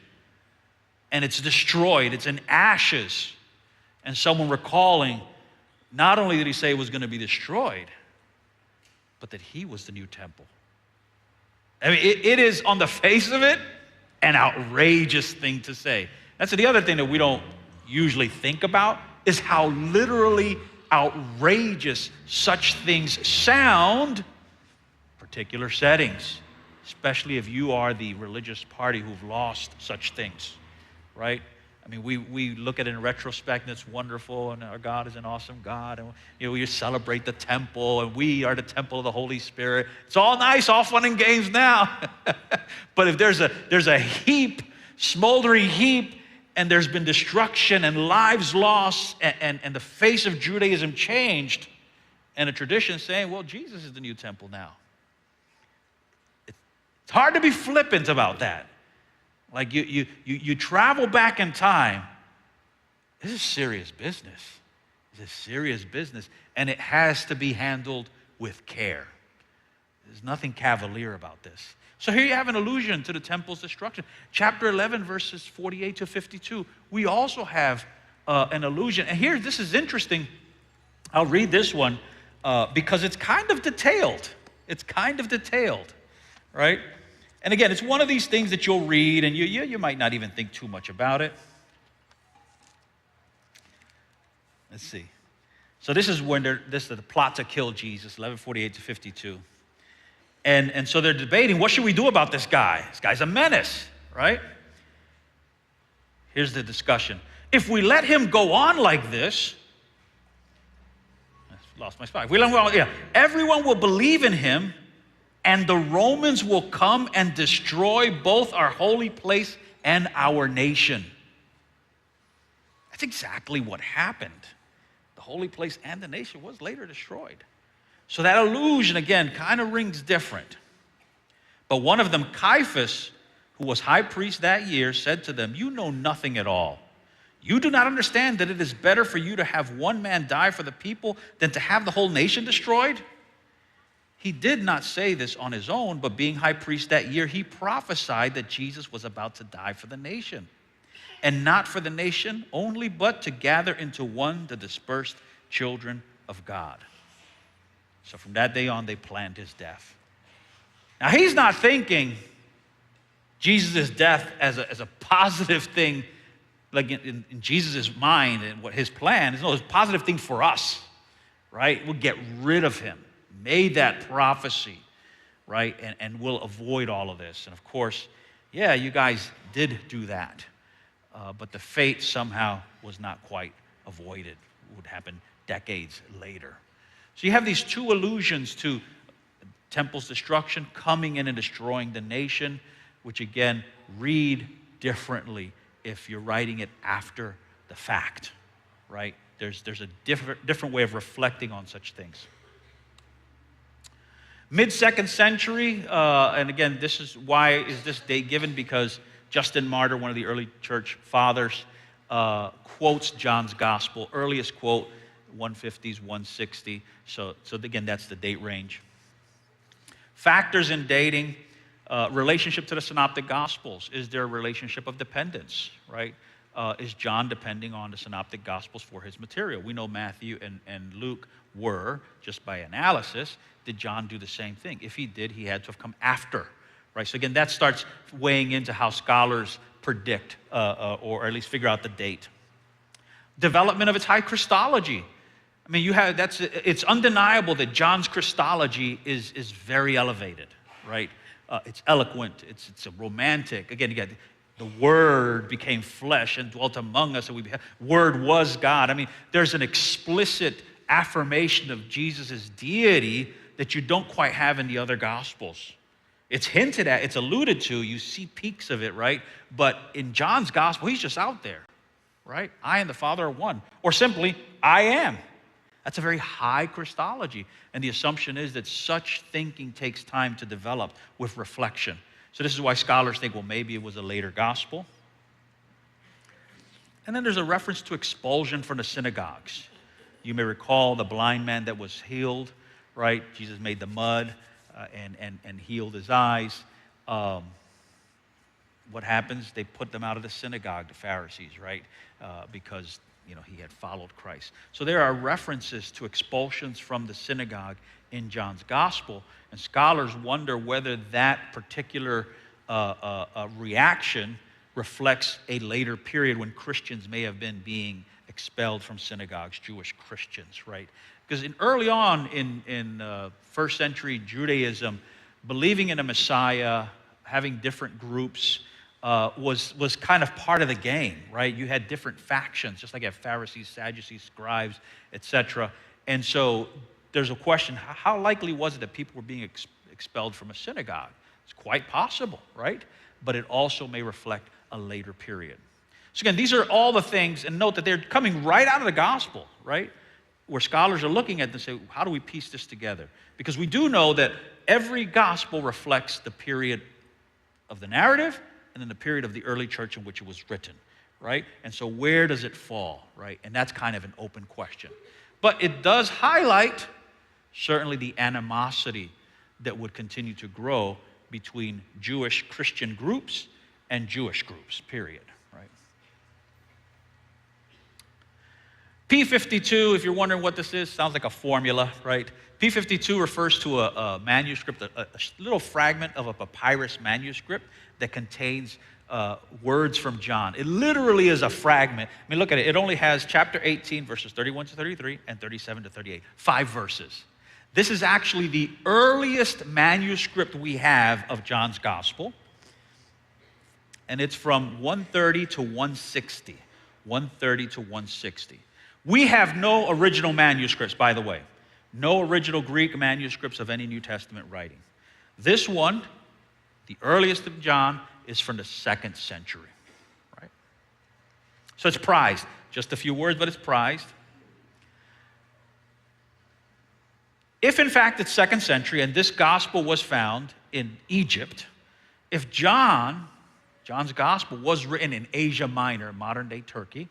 And it's destroyed, it's in ashes. And someone recalling, not only did he say it was going to be destroyed, but that he was the new temple. I mean, it is, on the face of it, an outrageous thing to say. That's the other thing that we don't usually think about, is how literally outrageous such things sound in particular settings, especially if you are the religious party who've lost such things. right? I mean, we look at it in retrospect, and it's wonderful, and our God is an awesome God, and we celebrate the temple, and we are the temple of the Holy Spirit. It's all nice, all fun and games now. But if there's a heap, smoldering heap, and there's been destruction and lives lost, and the face of Judaism changed, and a tradition saying, well, Jesus is the new temple now. It's hard to be flippant about that. Like you travel back in time. This is serious business. This is serious business. And it has to be handled with care. There's nothing cavalier about this. So here you have an allusion to the temple's destruction. Chapter 11, verses 48 to 52. We also have an allusion. And here, this is interesting. I'll read this one because it's kind of detailed. It's kind of detailed, right? And again, it's one of these things that you'll read, and you might not even think too much about it. Let's see. So this is when this is the plot to kill Jesus, 11:48 to 52. And so they're debating, what should we do about this guy? This guy's a menace, right? Here's the discussion. If we let him go on like this, I lost my spot. If we let him go on, everyone will believe in him, and the Romans will come and destroy both our holy place and our nation. That's exactly what happened. The holy place and the nation was later destroyed. So that allusion, again, kind of rings different. But one of them, Caiaphas, who was high priest that year, said to them, you know nothing at all. You do not understand that it is better for you to have one man die for the people than to have the whole nation destroyed? He did not say this on his own, but being high priest that year, he prophesied that Jesus was about to die for the nation. And not for the nation only, but to gather into one the dispersed children of God. So from that day on, they planned his death. Now, he's not thinking Jesus' death as a positive thing, like in Jesus' mind and what his plan is. No, it's a positive thing for us, right? We'll get rid of him. Made that prophecy, right? And we'll avoid all of this. And of course, yeah, you guys did do that. But the fate somehow was not quite avoided. It would happen decades later. So you have these two allusions to temple's destruction, coming in and destroying the nation, which again, read differently if you're writing it after the fact, right? There's a different way of reflecting on such things. Mid-2nd century, and again, this is why is this date given? Because Justin Martyr, one of the early church fathers, quotes John's gospel. Earliest quote, 150s, 160. So again, that's the date range. Factors in dating, relationship to the synoptic gospels. Is there a relationship of dependence, right? Is John depending on the synoptic gospels for his material? We know Matthew and Luke were, just by analysis. Did John do the same thing? If he did, he had to have come after, right? So again, that starts weighing into how scholars predict or at least figure out the date. Development of its high Christology. I mean, it's undeniable that John's Christology is very elevated, right? It's eloquent, it's a romantic. Again, the Word became flesh and dwelt among us, and Word was God. I mean, there's an explicit affirmation of Jesus' deity that you don't quite have in the other Gospels. It's hinted at, it's alluded to, you see peaks of it, right? But in John's Gospel, he's just out there, right? I and the Father are one. Or simply, I am. That's a very high Christology. And the assumption is that such thinking takes time to develop with reflection. So this is why scholars think, well, maybe it was a later gospel. And then there's a reference to expulsion from the synagogues. You may recall the blind man that was healed, right? Jesus made the mud and healed his eyes. What happens? They put them out of the synagogue, the Pharisees, right? Because he had followed Christ. So there are references to expulsions from the synagogue in John's gospel, and scholars wonder whether that particular reaction reflects a later period when Christians may have been being expelled from synagogues, Jewish Christians, right? Because early on in first century Judaism, believing in a Messiah, having different groups, was kind of part of the game, right? You had different factions, just like you have Pharisees, Sadducees, scribes, etc. And so there's a question, how likely was it that people were being expelled from a synagogue? It's quite possible, right? But it also may reflect a later period. So again, these are all the things, and note that they're coming right out of the gospel, right? Where scholars are looking at this and say, how do we piece this together? Because we do know that every gospel reflects the period of the narrative and then the period of the early church in which it was written, right? And so where does it fall, right? And that's kind of an open question. But it does highlight certainly the animosity that would continue to grow between Jewish Christian groups and Jewish groups, period, right? P52, if you're wondering what this is, sounds like a formula, right? P52 refers to a manuscript, a little fragment of a papyrus manuscript that contains words from John. It literally is a fragment. I mean, look at it. It only has chapter 18, verses 31 to 33, and 37 to 38. 5 verses. This is actually the earliest manuscript we have of John's gospel. And it's from 130 to 160. 130 to 160. We have no original manuscripts, by the way. No original Greek manuscripts of any New Testament writing. This one, the earliest of John, is from the 2nd century, right? So it's prized. Just a few words, but it's prized. If in fact it's 2nd century and this gospel was found in Egypt, if John's gospel was written in Asia Minor, modern day Turkey,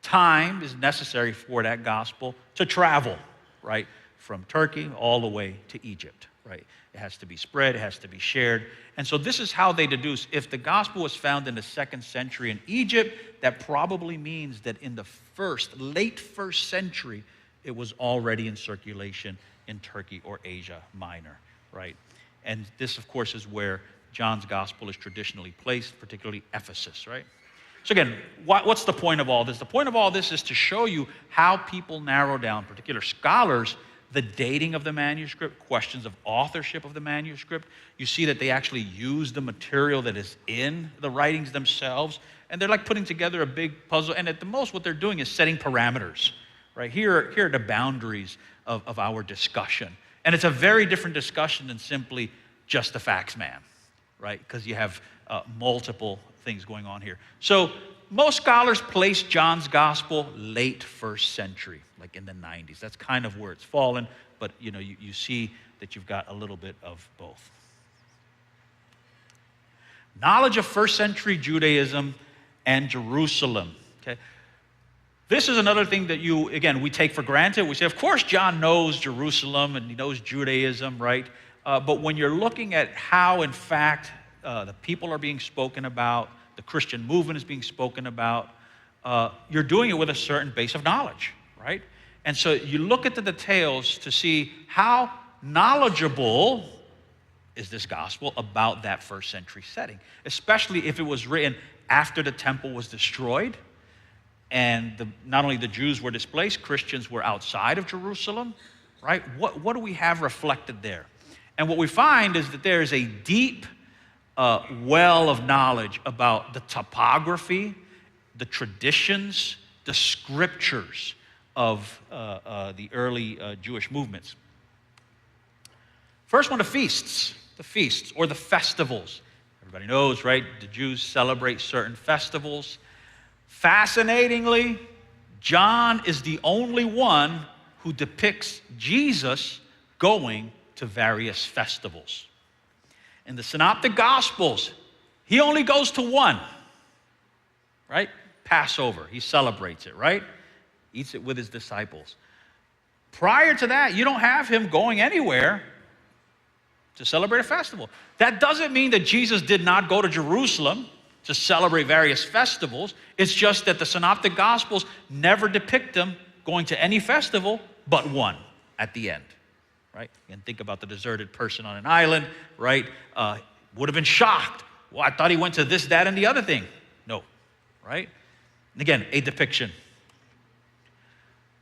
time is necessary for that gospel to travel, right? From Turkey all the way to Egypt, right? It has to be spread, it has to be shared. And so this is how they deduce, if the gospel was found in the 2nd century in Egypt, that probably means that in the late first century, it was already in circulation in Turkey or Asia Minor, right? And this, of course, is where John's gospel is traditionally placed, particularly Ephesus, right? So again, what's the point of all this? The point of all this is to show you how people narrow down, particular scholars, the dating of the manuscript, questions of authorship of the manuscript. You see that they actually use the material that is in the writings themselves, and they're like putting together a big puzzle, and at the most what they're doing is setting parameters, right? Here are the boundaries of our discussion. And it's a very different discussion than simply just the facts man, right? Because you have multiple things going on here. So most scholars place John's gospel late first century, like in the 90s. That's kind of where it's fallen, but you see that you've got a little bit of both. Knowledge of first century Judaism and Jerusalem, okay? This is another thing that we take for granted. We say, of course, John knows Jerusalem and he knows Judaism, right? But when you're looking at how, in fact, the people are being spoken about, the Christian movement is being spoken about, you're doing it with a certain base of knowledge, right? And so you look at the details to see how knowledgeable is this gospel about that first century setting, especially if it was written after the temple was destroyed and not only the Jews were displaced, Christians were outside of Jerusalem, right? What do we have reflected there? And what we find is that there is a deep well of knowledge about the topography, the traditions, the scriptures of the early Jewish movements. First one, the feasts or the festivals. Everybody knows, right? The Jews celebrate certain festivals. Fascinatingly, John is the only one who depicts Jesus going to various festivals. In the Synoptic Gospels, he only goes to one, right? Passover. He celebrates it, right? Eats it with his disciples. Prior to that, you don't have him going anywhere to celebrate a festival. That doesn't mean that Jesus did not go to Jerusalem to celebrate various festivals. It's just that the Synoptic Gospels never depict him going to any festival but one at the end. Right? And think about the deserted person on an island, right? Would have been shocked. Well, I thought he went to this, that, and the other thing. No, right? And again, a depiction.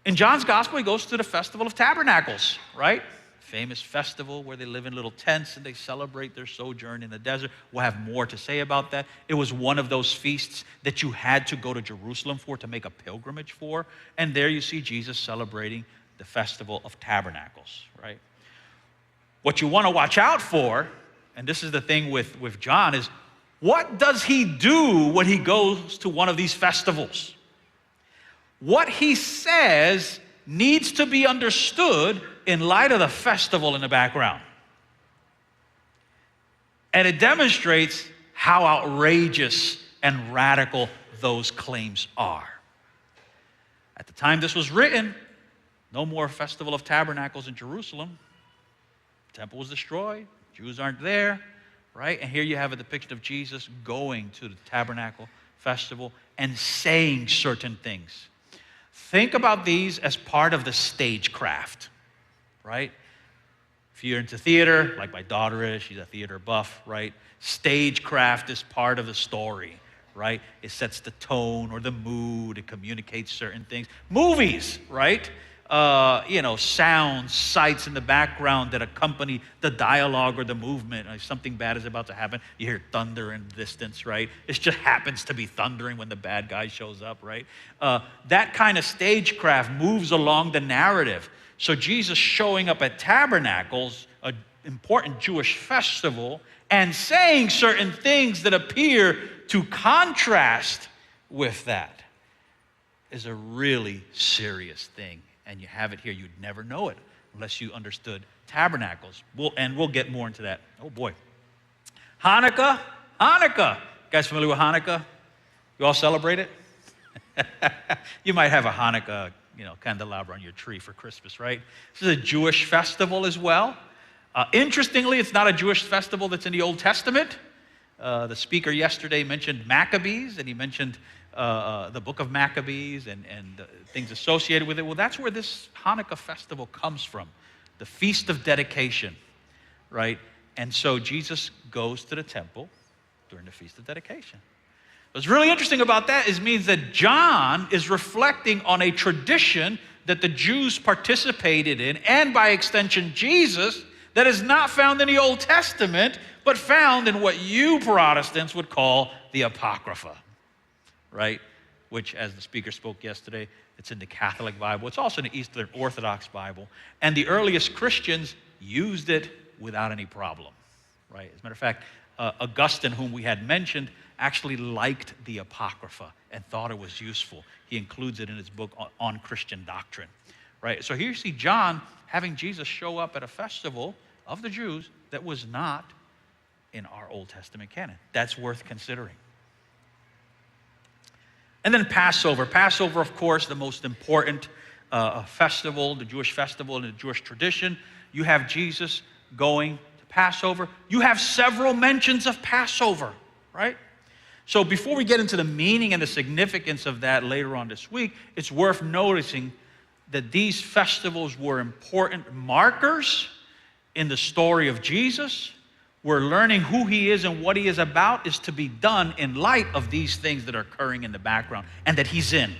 In John's gospel, he goes to the Festival of Tabernacles, right? famous festival where they live in little tents and they celebrate their sojourn in the desert. We'll have more to say about that. It was one of those feasts that you had to go to Jerusalem for, to make a pilgrimage for. And there you see Jesus celebrating the Festival of Tabernacles, right? What you want to watch out for, and this is the thing with John, is what does he do when he goes to one of these festivals? What he says needs to be understood in light of the festival in the background. And it demonstrates how outrageous and radical those claims are. At the time this was written, no more Festival of Tabernacles in Jerusalem. The temple was destroyed. Jews aren't there, right? And here you have a depiction of Jesus going to the tabernacle festival and saying certain things. Think about these as part of the stagecraft, right? If you're into theater, like my daughter is, she's a theater buff, right? Stagecraft is part of the story, right? It sets the tone or the mood. It communicates certain things. Movies, right? Sounds, sights in the background that accompany the dialogue or the movement. If something bad is about to happen, you hear thunder in the distance, right? It just happens to be thundering when the bad guy shows up, right? That kind of stagecraft moves along the narrative. So Jesus showing up at Tabernacles, an important Jewish festival, and saying certain things that appear to contrast with that is a really serious thing. And you have it here. You'd never know it unless you understood tabernacles. We'll get more into that. Oh, boy. Hanukkah. You guys familiar with Hanukkah? You all celebrate it? You might have a Hanukkah, candelabra on your tree for Christmas, right? This is a Jewish festival as well. Interestingly, it's not a Jewish festival that's in the Old Testament. The speaker yesterday mentioned Maccabees, and he mentioned the book of Maccabees and things associated with it. Well, that's where this Hanukkah festival comes from, the Feast of Dedication, right? And so Jesus goes to the temple during the Feast of Dedication. What's really interesting about that means that John is reflecting on a tradition that the Jews participated in, and by extension Jesus, that is not found in the Old Testament, but found in what you Protestants would call the Apocrypha, right? Which, as the speaker spoke yesterday, it's in the Catholic Bible. It's also in the Eastern Orthodox Bible. And the earliest Christians used it without any problem, right? As a matter of fact, Augustine, whom we had mentioned, actually liked the Apocrypha and thought it was useful. He includes it in his book on Christian doctrine, right? So here you see John having Jesus show up at a festival of the Jews that was not in our Old Testament canon. That's worth considering. And then Passover. Passover, of course, the most important festival, the Jewish festival in the Jewish tradition. You have Jesus going to Passover. You have several mentions of Passover, right? So before we get into the meaning and the significance of that later on this week, it's worth noticing that these festivals were important markers in the story of Jesus. We're learning who he is and what he is about is to be done in light of these things that are occurring in the background and that he's in.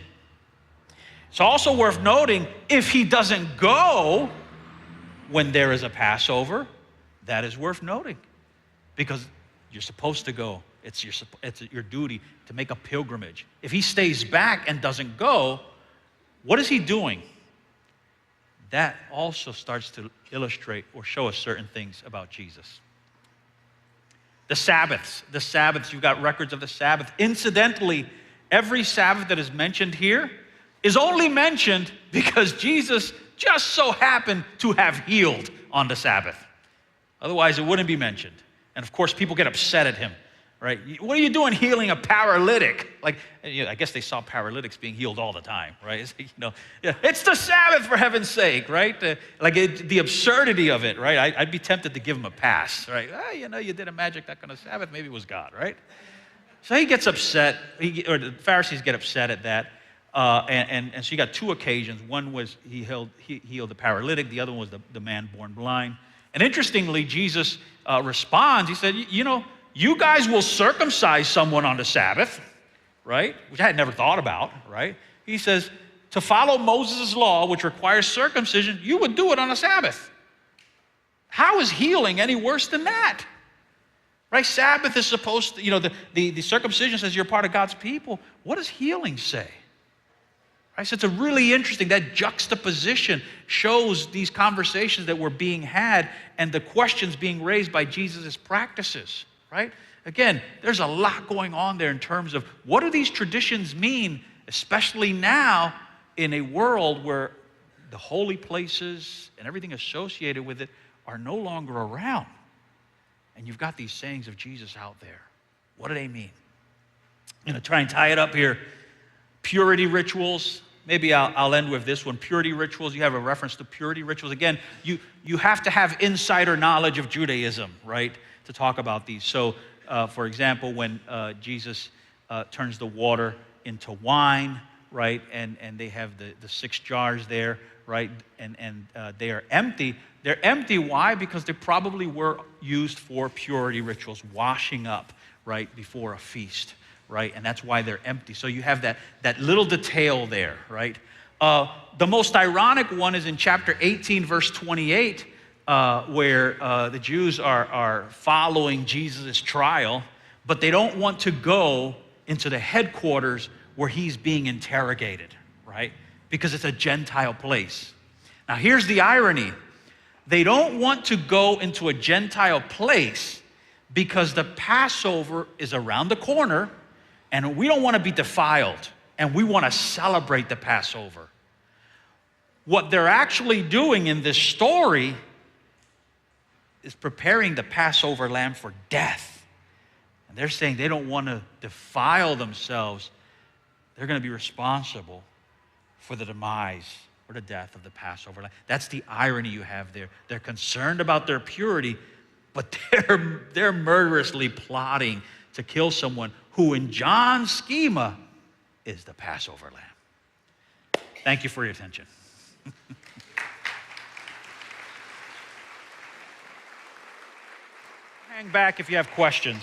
It's also worth noting, if he doesn't go when there is a Passover, that is worth noting because you're supposed to go. It's your duty to make a pilgrimage. If he stays back and doesn't go, what is he doing? That also starts to illustrate or show us certain things about Jesus. The Sabbaths, you've got records of the Sabbath. Incidentally, every Sabbath that is mentioned here is only mentioned because Jesus just so happened to have healed on the Sabbath. Otherwise, it wouldn't be mentioned. And of course, people get upset at him, right? What are you doing healing a paralytic? Like, I guess they saw paralytics being healed all the time, right? It's the Sabbath, for heaven's sake, right? The absurdity of it, right? I'd be tempted to give him a pass, right? You did a magic that kind of Sabbath, maybe it was God, right? So he gets upset, or the Pharisees get upset at that, and so you got two occasions. One was he healed the paralytic, the other one was the man born blind. And interestingly, Jesus responds, he said, you guys will circumcise someone on the Sabbath, right? Which I had never thought about, right? He says, to follow Moses' law, which requires circumcision, you would do it on a Sabbath. How is healing any worse than that? Right? Sabbath is supposed to, the circumcision says you're part of God's people. What does healing say? Right? So it's a really interesting, that juxtaposition shows these conversations that were being had and the questions being raised by Jesus' practices, right? Again, there's a lot going on there in terms of what do these traditions mean, especially now in a world where the holy places and everything associated with it are no longer around. And you've got these sayings of Jesus out there. What do they mean? I'm going to try and tie it up here. Purity rituals. Maybe I'll end with this one. Purity rituals. You have a reference to purity rituals. Again, you have to have insider knowledge of Judaism, right, to talk about these. So, for example, when Jesus turns the water into wine, right, and they have the 6 jars there, right, and they are empty. They're empty. Why? Because they probably were used for purity rituals, washing up, right, before a feast. Right, and that's why they're empty. So you have that little detail there, right? The most ironic one is in chapter 18, verse 28, where the Jews are following Jesus' trial, but they don't want to go into the headquarters where he's being interrogated, right? Because it's a Gentile place. Now here's the irony. They don't want to go into a Gentile place because the Passover is around the corner, and we don't want to be defiled, and we want to celebrate the Passover. What they're actually doing in this story is preparing the Passover lamb for death. And they're saying they don't want to defile themselves. They're going to be responsible for the demise or the death of the Passover lamb. That's the irony you have there. They're concerned about their purity, but they're murderously plotting to kill someone who in John's schema is the Passover lamb. Thank you for your attention. Hang back if you have questions.